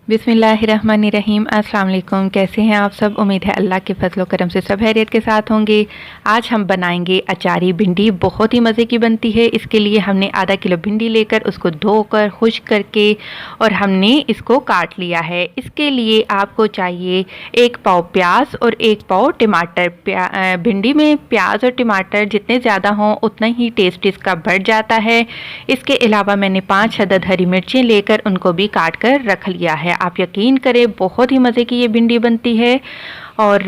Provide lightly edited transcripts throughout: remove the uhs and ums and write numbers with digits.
बिस्मिल्लाहिर्रहमानिर्रहीम। अस्सलाम वालेकुम। कैसे हैं आप सब? उम्मीद है अल्लाह के फजल करम से सब खैरियत के साथ होंगे। आज हम बनाएंगे अचारी भिंडी। बहुत ही मज़े की बनती है। इसके लिए हमने आधा किलो भिंडी लेकर उसको धोकर खुश्क करके और हमने इसको काट लिया है। इसके लिए आपको चाहिए 1 पाव प्याज और 1 पाव टमाटर। भिंडी में प्याज और टमाटर जितने ज़्यादा हों उतना ही टेस्ट इसका बढ़ जाता है। इसके अलावा मैंने 5 अदद हरी मिर्चें लेकर उनको भी काट कर रख लिया है। आप यकीन करें बहुत ही मज़े की ये भिंडी बनती है। और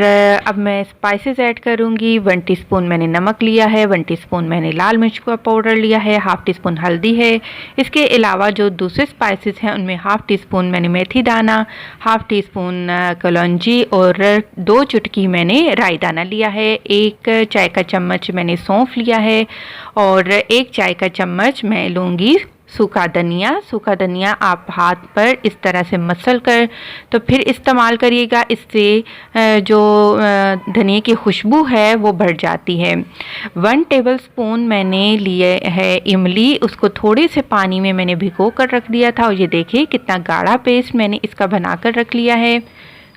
अब मैं स्पाइसेस ऐड करूँगी। 1 टीस्पून मैंने नमक लिया है, 1 टीस्पून मैंने लाल मिर्च का पाउडर लिया है, हाफ़ टीस्पून हल्दी है। इसके अलावा जो दूसरे स्पाइसेस हैं उनमें हाफ़ टीस्पून मैंने मेथी दाना, हाफ़ टीस्पून कलौंजी और 2 चुटकी मैंने राई दाना लिया है। 1 चाय का चम्मच मैंने सौंफ लिया है और 1 चाय का चम्मच मैं लूँगी सूखा धनिया। सूखा धनिया आप हाथ पर इस तरह से मसल कर तो फिर इस्तेमाल करिएगा। इससे जो धनिया की खुशबू है वो बढ़ जाती है। 1 टेबलस्पून मैंने लिए है इमली। उसको थोड़े से पानी में मैंने भिगो कर रख दिया था और ये देखिए कितना गाढ़ा पेस्ट मैंने इसका बना कर रख लिया है।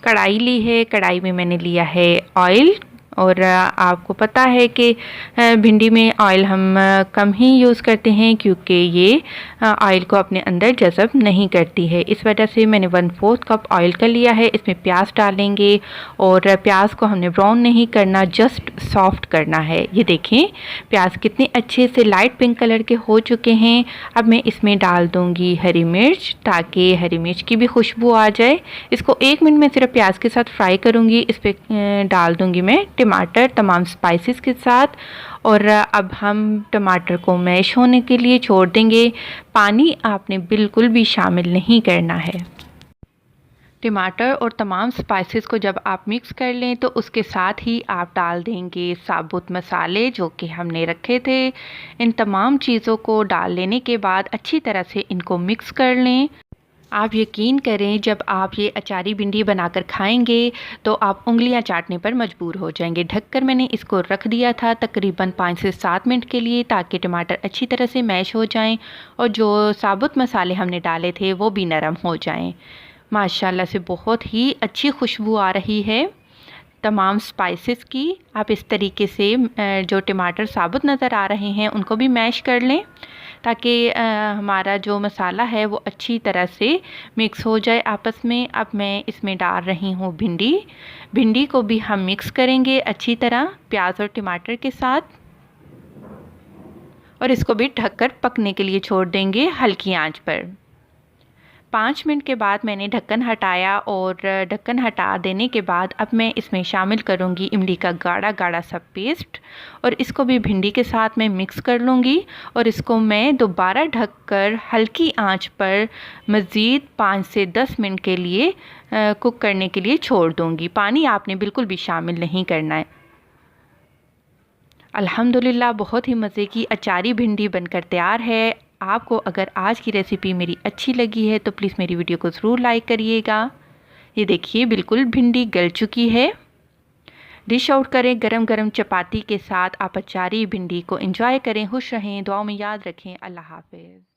कढ़ाई ली है, कढ़ाई में मैंने लिया है ऑयल। और आपको पता है कि भिंडी में ऑयल हम कम ही यूज़ करते हैं क्योंकि ये ऑयल को अपने अंदर जज़ब नहीं करती है। इस वजह से मैंने 1/4 कप ऑयल का लिया है। इसमें प्याज डालेंगे और प्याज को हमने ब्राउन नहीं करना, जस्ट सॉफ्ट करना है। ये देखें प्याज कितने अच्छे से लाइट पिंक कलर के हो चुके हैं। अब मैं इसमें डाल दूँगी हरी मिर्च ताकि हरी मिर्च की भी खुशबू आ जाए। इसको 1 मिनट में सिर्फ प्याज के साथ फ्राई करूँगी। इस पर डाल दूँगी मैं टमाटर तमाम स्पाइसेस के साथ। और अब हम टमाटर को मैश होने के लिए छोड़ देंगे। पानी आपने बिल्कुल भी शामिल नहीं करना है। टमाटर और तमाम स्पाइसेस को जब आप मिक्स कर लें तो उसके साथ ही आप डाल देंगे साबुत मसाले जो कि हमने रखे थे। इन तमाम चीज़ों को डाल लेने के बाद अच्छी तरह से इनको मिक्स कर लें। आप यकीन करें जब आप ये अचारी भिंडी बनाकर खाएंगे तो आप उंगलियां चाटने पर मजबूर हो जाएंगे। ढककर मैंने इसको रख दिया था तकरीबन 5 से 7 मिनट के लिए ताकि टमाटर अच्छी तरह से मैश हो जाएं और जो साबुत मसाले हमने डाले थे वो भी नरम हो जाएं। माशाल्लाह से बहुत ही अच्छी खुशबू आ रही है तमाम स्पाइसेस की। आप इस तरीके से जो टमाटर साबुत नज़र आ रहे हैं उनको भी मैश कर लें ताकि हमारा जो मसाला है वो अच्छी तरह से मिक्स हो जाए आपस में। अब मैं इसमें डाल रही हूँ भिंडी। भिंडी को भी हम मिक्स करेंगे अच्छी तरह प्याज और टमाटर के साथ और इसको भी ढककर पकने के लिए छोड़ देंगे हल्की आंच पर। 5 मिनट के बाद मैंने ढक्कन हटाया और ढक्कन हटा देने के बाद अब मैं इसमें शामिल करूंगी इमली का गाढ़ा गाढ़ा सा पेस्ट और इसको भी भिंडी के साथ मैं मिक्स कर लूँगी और इसको मैं दोबारा ढककर हल्की आंच पर मज़ीद 5 से 10 मिनट के लिए कुक करने के लिए छोड़ दूँगी। पानी आपने बिल्कुल भी शामिल नहीं करना है। अल्हम्दुलिल्लाह बहुत ही मज़े की अचारी भिंडी बनकर तैयार है। आपको अगर आज की रेसिपी मेरी अच्छी लगी है तो प्लीज़ मेरी वीडियो को ज़रूर लाइक करिएगा। ये देखिए बिल्कुल भिंडी गल चुकी है। डिश आउट करें गरम गरम चपाती के साथ। आप अचारी भिंडी को एंजॉय करें। खुश रहें, दुआओं में याद रखें। अल्लाह हाफ़िज़।